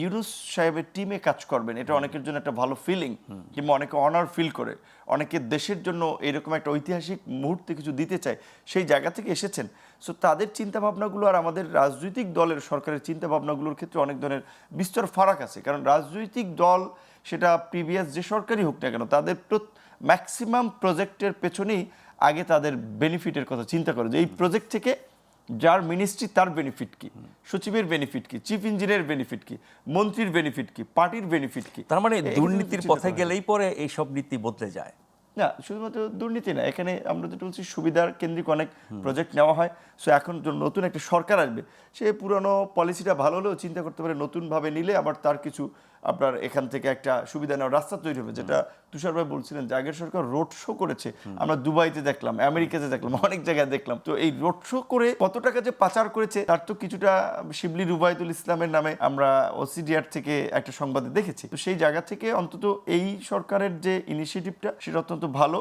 ইউনূস সাহেবের টিমে কাজ করবেন, এটা অনেকের জন্য একটা ভালো ফিলিং, কিংবা অনেকে অনার ফিল করে, অনেকে দেশের জন্য এরকম একটা ঐতিহাসিক মুহূর্তে কিছু দিতে চায়, সেই জায়গা থেকে এসেছেন। সো তাদের চিন্তাভাবনাগুলো আর আমাদের রাজনৈতিক দলের সরকারের চিন্তাভাবনাগুলোর ক্ষেত্রে অনেক ধরনের বিস্তর ফারাক আছে। কারণ রাজনৈতিক দল, সেটা প্রিভিয়াস যে সরকারই হোক না কেন, তাদের ম্যাক্সিমাম প্রজেক্টের পেছনেই আগে তাদের বেনিফিটের কথা চিন্তা করে, যে এই প্রজেক্ট থেকে যার মিনিস্ট্রি তার বেনিফিট কি, সচিবের বেনিফিট কি, চিফ ইঞ্জিনিয়ারের বেনিফিট কি, মন্ত্রীর বেনিফিট কি, পার্টির বেনিফিট কি। তার মানে দুর্নীতির পথে গেলেই পরে এই সব নীতি বদলে যায় না, শুধুমাত্র দুর্নীতি না, এখানে আমরা যেটা বলছি সুবিধার কেন্দ্রিক অনেক প্রজেক্ট নেওয়া হয়। সো এখন নতুন একটা সরকার আসবে, সে পুরনো পলিসিটা ভালো হলেও চিন্তা করতে পারে নতুনভাবে নিলে আবার তার কিছু আপনার এখান থেকে একটা সুবিধা নেওয়ার রাস্তা তৈরি হবে। যেটা তুষার ভাই বলছিলেন যে আগের সরকার রোড শো করেছে, আমরা দুবাইতে দেখলাম, আমেরিকাতে দেখলাম, অনেক জায়গায় দেখলাম। তো এই রোড শো করে কত টাকা যে পাচার করেছে তার তো কিছুটা শিবলি রুবাইতুল ইসলামের নামে আমরা ওসিডিআর থেকে একটা সংবাদে দেখেছি। তো সেই জায়গা থেকে অন্তত এই সরকারের যে ইনিশিয়েটিভটা, সেটা অত্যন্ত ভালো।